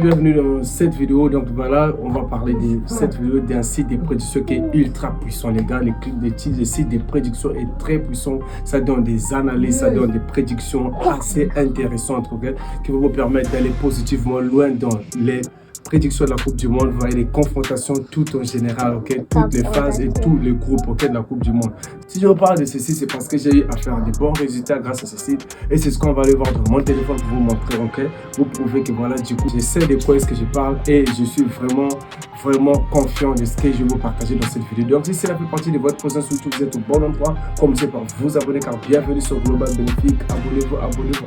Bienvenue dans cette vidéo. Donc voilà, on va parler de cette vidéo d'un site de prédiction qui est ultra puissant, les gars. Le site de prédiction est très puissant. Ça donne des analyses, ça donne des prédictions assez intéressantes, okay, qui vont vous permettre d'aller positivement loin dans les prédictions de la Coupe du Monde, vous voyez les confrontations tout en général, ok, toutes les phases et tous les groupes, ok, de la Coupe du Monde. Si je vous parle de ceci, c'est parce que j'ai eu à faire des bons résultats grâce à ce site et c'est ce qu'on va aller voir dans mon téléphone pour vous montrer, ok. Vous prouvez que voilà, du coup, je sais de quoi est-ce que je parle et je suis vraiment confiant de ce que je vais vous partager dans cette vidéo. Donc si cela fait partie de votre présence sur YouTube, vous êtes au bon endroit. Commencez par vous abonner car bienvenue sur Global Bénéfique. Abonnez-vous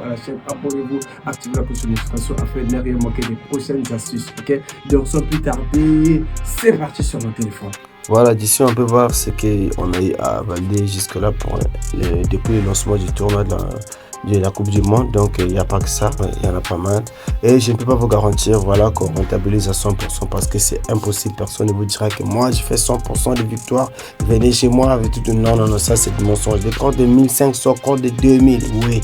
à la chaîne, abonnez-vous, activez la cloche de notification afin de ne rien manquer des prochaines astuces, ok. Donc sans plus tarder, c'est parti sur mon téléphone. Voilà, d'ici on peut voir ce qu'on a eu à valider jusque là depuis le lancement du tournoi de la Coupe du Monde. Donc il n'y a pas que ça, il y en a pas mal et je ne peux pas vous garantir voilà qu'on rentabilise à 100% parce que c'est impossible. Personne ne vous dira que moi je fais 100% de victoire, venez chez moi avec tout. Non, ça c'est du mensonge. Des comptes de 1500, comptes de 2000, oui,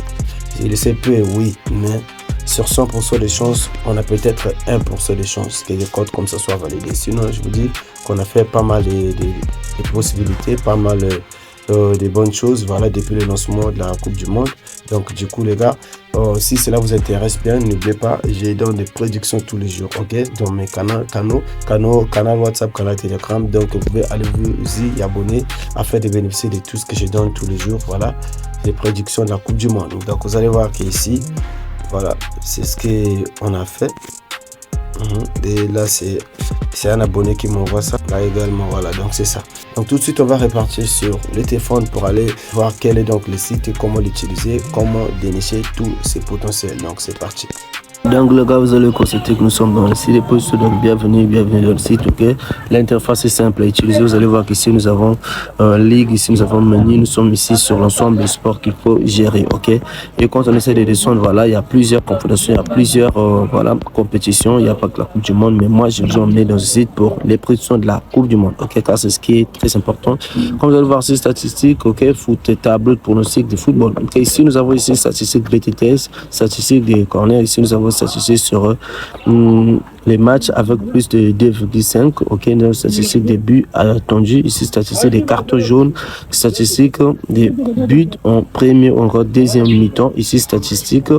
je le sais peu, oui, mais sur 100% des chances, on a peut-être 1% de chances que les codes comme ça soient validés. Sinon, je vous dis qu'on a fait pas mal de possibilités, pas mal de bonnes choses, voilà, depuis le lancement de la Coupe du Monde. Donc, du coup, les gars, si cela vous intéresse bien, n'oubliez pas, j'ai donne des prédictions tous les jours, ok, dans mes canal WhatsApp, canal Telegram. Donc, vous pouvez aller vous y abonner afin de bénéficier de tout ce que je donne tous les jours, voilà, les prédictions de la Coupe du Monde. Donc, vous allez voir qu'ici, voilà, c'est ce qu'on a fait. Et là, c'est un abonné qui m'envoie ça. Là également, voilà, donc c'est ça. Donc tout de suite, on va repartir sur le téléphone pour aller voir quel est donc le site et comment l'utiliser, comment dénicher tous ses potentiels. Donc c'est parti. Donc les gars, vous allez constater que nous sommes dans le site de position. Donc bienvenue dans le site, ok. L'interface est simple à utiliser. Vous allez voir qu'ici nous avons ligue, ici nous avons menu. Nous sommes ici sur l'ensemble des sports qu'il faut gérer, ok. Et quand on essaie de descendre, voilà, il y a plusieurs confédérations, il y a plusieurs voilà, compétitions. Il n'y a pas que la Coupe du Monde, mais moi je vous ai emmené dans ce site pour les prédictions de la Coupe du Monde, ok, car c'est ce qui est très important. Comme vous allez voir ces statistiques, ok, foot, table, pronostic de football. Ok, ici nous avons ici statistiques BTTS, statistiques des corners. Ici nous avons statistiques sur les matchs avec plus de 2,5, ok, donc statistiques des buts attendus, ici statistiques des cartons jaunes, statistiques des buts en premier, en deuxième mi-temps, ici statistiques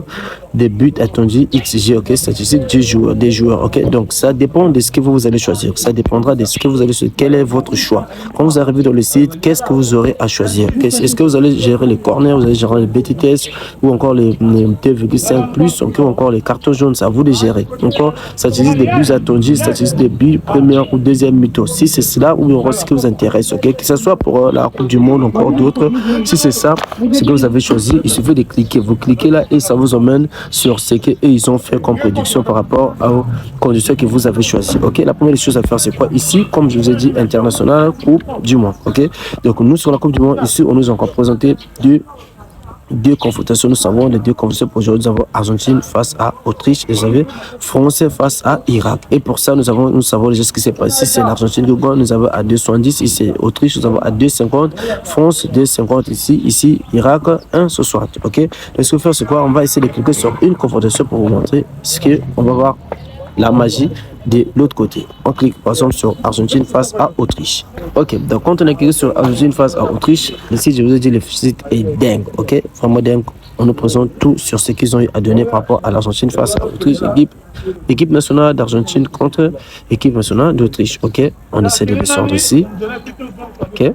des buts attendus XG, ok, statistiques des joueurs, ok. Donc ça dépend de ce que vous allez choisir, ça dépendra de ce que vous allez choisir, quel est votre choix. Quand vous arrivez dans le site, qu'est-ce que vous aurez à choisir? Est-ce que vous allez gérer les corners, vous allez gérer les BTTS ou encore les 2,5 plus, ou encore les cartons jaunes, c'est à vous de gérer. Encore statistiques des buts attendus, statistiques des buts première ou deuxième mi-temps. Si c'est cela ou ce qui vous intéresse, ok, que ce soit pour la Coupe du Monde, encore d'autres, si c'est ça, ce que vous avez choisi, il suffit de cliquer. Vous cliquez là et ça vous emmène sur ce qu'ils ont fait comme prédiction par rapport aux conditions que vous avez choisies. Ok, la première chose à faire, c'est quoi? Ici, comme je vous ai dit, international, Coupe du Monde. Ok, donc nous sur la Coupe du Monde, ici, on nous a encore présenté deux confrontations. Nous savons les deux confrontations pour aujourd'hui. Nous avons Argentine face à Autriche et vous avez France face à Irak. Et pour ça, nous savons déjà ce qui s'est passé. C'est l'Argentine qui gagne. Nous avons à 2,70. Ici, c'est Autriche. Nous avons à 2,50. France 2,50 ici. Ici, Irak 1,60. Ok. Donc, ce qu'on fait, c'est quoi? On va essayer de cliquer sur une confrontation pour vous montrer ce qu'on va voir. La magie de l'autre côté. On clique par exemple sur Argentine face à Autriche. Ok, donc quand on a cliqué sur Argentine face à Autriche, le site, je vous ai dit, le site est dingue. Ok, vraiment dingue. On nous présente tout sur ce qu'ils ont eu à donner par rapport à l'Argentine face à Autriche. Équipe nationale d'Argentine contre équipe nationale d'Autriche. Ok, on essaie de descendre ici. Ok.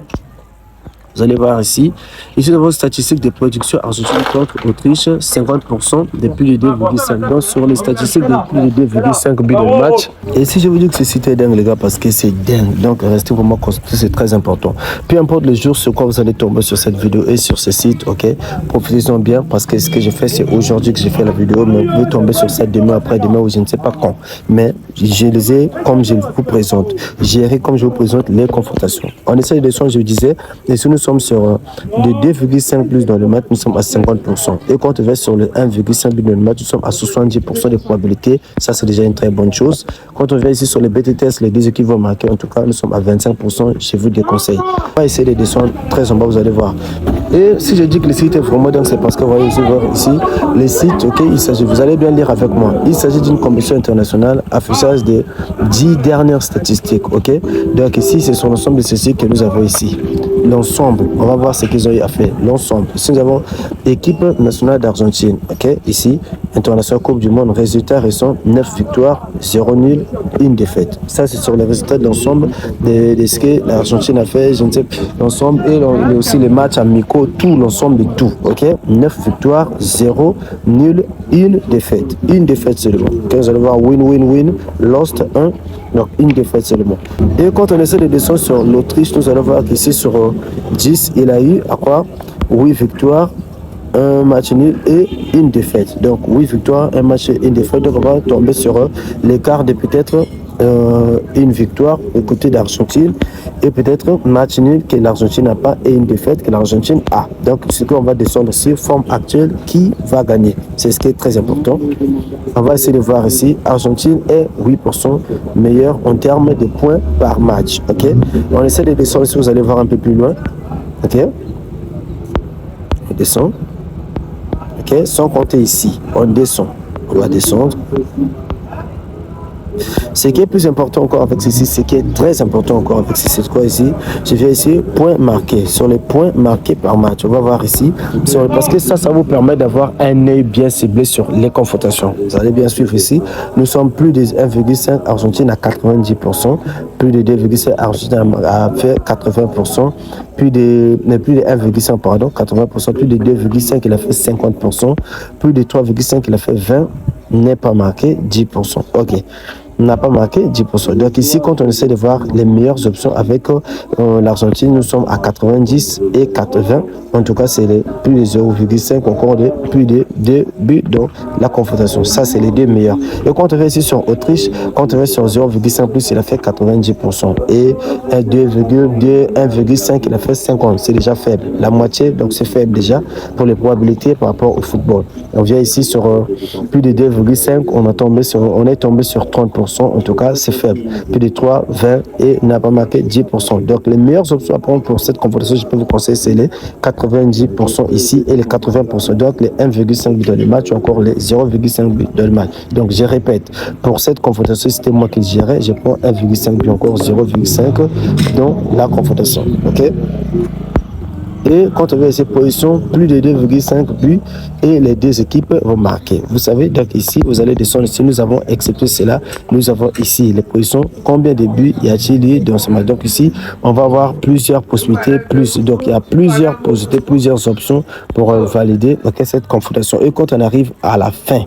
Vous allez voir ici. Ici, nous avons statistiques de production Argentine contre Autriche, 50% depuis le 2,5. Donc, sur les statistiques depuis le 2,5 buts de match. Et si je vous dis que ce site est dingue, les gars, parce que c'est dingue. Donc, restez vraiment concentrés, c'est très important. Peu importe les jours sur quoi vous allez tomber sur cette vidéo et sur ce site, ok. Profitez-en bien parce que ce que j'ai fait, c'est aujourd'hui que j'ai fait la vidéo. Mais vous pouvez tomber sur ça demain, après-demain ou je ne sais pas quand. Mais je les ai comme je vous présente. Gérer comme je vous présente les confrontations. On essaie de descendre, je vous disais. Et si nous sommes sur de 2,5 plus dans le match, nous sommes à 50%. Et quand on va sur le 1,5 but dans le match, nous sommes à 70% de probabilité. Ça, c'est déjà une très bonne chose. Quand on vient ici sur les BTTS, les deux équipes vont marquer. En tout cas, nous sommes à 25%. Je vous déconseille. On va essayer de descendre très en bas, vous allez voir. Et si je dis que le site est vraiment dingue, c'est parce que vous voyez ici, les sites, ok, il s'agit, vous allez bien lire avec moi. Il s'agit d'une compétition internationale, affichage des 10 dernières statistiques, ok. Donc ici, c'est sur l'ensemble de ces sites que nous avons ici. L'ensemble, on va voir ce qu'ils ont eu à faire. L'ensemble. Ici, nous avons équipe nationale d'Argentine, ok. Ici, international Coupe du Monde, résultats récents, 9 victoires, 0 nul, 1 défaite. Ça, c'est sur les résultats de l'ensemble de ce que l'Argentine a fait, je ne sais, l'ensemble, et aussi les matchs amicaux, tout l'ensemble de tout, ok. 9 victoires, 0 nul, 1 défaite. Une défaite seulement. Okay, vous allez voir win, lost 1, donc une défaite seulement. Et quand on essaie de descendre sur l'Autriche, nous allons voir qu'ici sur 10, il a eu à quoi 8 victoires, un match nul et une défaite. Donc 8 victoires, un match et une défaite. Donc on va tomber sur l'écart de peut-être une victoire au côté d'Argentine et peut-être match nul que l'Argentine n'a pas et une défaite que l'Argentine a. Donc ce qu'on va descendre ici, forme actuelle, qui va gagner. C'est ce qui est très important. On va essayer de voir ici, Argentine est 8% meilleur en termes de points par match. Ok, on essaie de descendre ici, vous allez voir un peu plus loin. Ok, on descend. Ok, sans compter ici, on descend. On va descendre. Ce qui est plus important encore avec ceci, ce qui est très important encore avec ceci, c'est quoi ici? Je viens ici, points marqués, sur les points marqués par match. On va voir ici, parce que ça vous permet d'avoir un œil bien ciblé sur les confrontations. Vous allez bien suivre ici. Nous sommes plus de 1,5 Argentine à 90%, plus de 2,5 Argentine à fait 80%, plus de 1,5 pardon, 80%, plus de 2,5 il a fait 50%, plus de 3,5 il a fait 20%, n'est pas marqué 10%. Ok. N'a pas marqué 10%. Donc ici, quand on essaie de voir les meilleures options avec l'Argentine, nous sommes à 90 et 80. En tout cas, c'est plus de 0,5, encore de plus de 2 buts dans la confrontation. Ça, c'est les deux meilleurs. Et quand on va ici sur Autriche, quand on va sur 0,5 plus, il a fait 90%. Et 1,5, il a fait 50%. C'est déjà faible. La moitié, donc c'est faible déjà pour les probabilités par rapport au football. On vient ici sur plus de 2,5, on est tombé sur 30%. En tout cas, c'est faible. Plus de 3, 20 et n'a pas marqué 10%. Donc, les meilleures options à prendre pour cette confrontation, je peux vous conseiller, c'est les 90% ici et les 80%. Donc, les 1,5 buts dans le match ou encore les 0,5 buts dans le match. Donc, je répète, pour cette confrontation, c'était moi qui gérais, je prends 1,5 but, encore 0,5 dans la confrontation. OK? Et quand on veut ces positions, plus de 2,5 buts et les deux équipes vont marquer. Vous savez, donc ici, vous allez descendre. Si nous avons accepté cela, nous avons ici les positions. Combien de buts y a-t-il eu dans ce match? Donc ici, on va avoir plusieurs possibilités. Donc il y a plusieurs possibilités, plusieurs options pour valider cette confrontation. Et quand on arrive à la fin,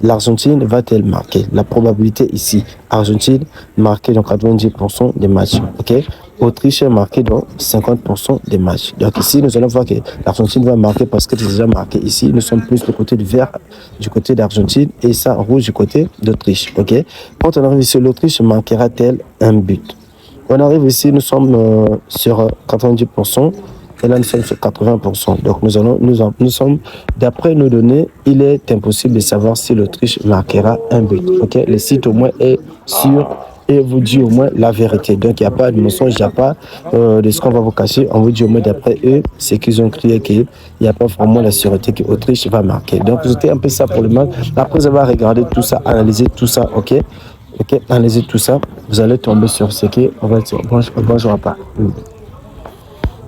l'Argentine va-t-elle marquer? La probabilité ici, Argentine marquée dans 90% des matchs. Ok? Autriche marquée dans 50% des matchs. Donc ici, nous allons voir que l'Argentine va marquer parce que c'est déjà marqué ici. Nous sommes plus du côté du vert du côté d'Argentine et ça rouge du côté d'Autriche. Ok? Quand on arrive ici, l'Autriche marquera-t-elle un but? On arrive ici, nous sommes sur 90%. Et là, nous sommes sur 80%. Donc, nous sommes, d'après nos données, il est impossible de savoir si l'Autriche marquera un but. Ok, le site au moins est sûr et vous dit au moins la vérité. Donc, il n'y a pas de mensonge, il n'y a pas de ce qu'on va vous cacher. On vous dit au moins d'après eux, ce qu'ils ont crié qu'il n'y a pas vraiment la sûreté que l'Autriche va marquer. Donc, c'était un peu ça pour le match. Après avoir regardé tout ça, analysé tout ça, ok, analysez tout ça, vous allez tomber sur ce qui, on va dire, bonjour pas.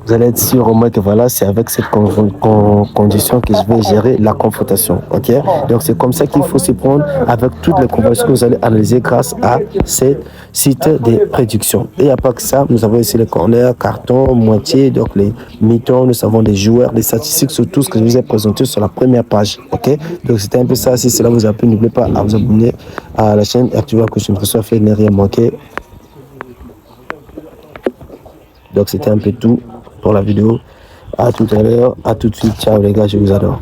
Vous allez être sûr au moins que voilà, c'est avec cette condition que je vais gérer la confrontation. Ok? Donc c'est comme ça qu'il faut s'y prendre avec toutes les confrontations que vous allez analyser grâce à ces sites de prédiction. Et il n'y a pas que ça, nous avons ici les corners, cartons, moitié, donc les mi-temps, nous avons des joueurs, des statistiques sur tout ce que je vous ai présenté sur la première page. Ok? Donc c'était un peu ça. Si cela vous a plu, n'oubliez pas à vous abonner à la chaîne et activer la cloche de notification afin de ne rien manquer. Donc c'était un peu tout pour la vidéo. À tout à l'heure, à tout de suite. Ciao les gars, je vous adore.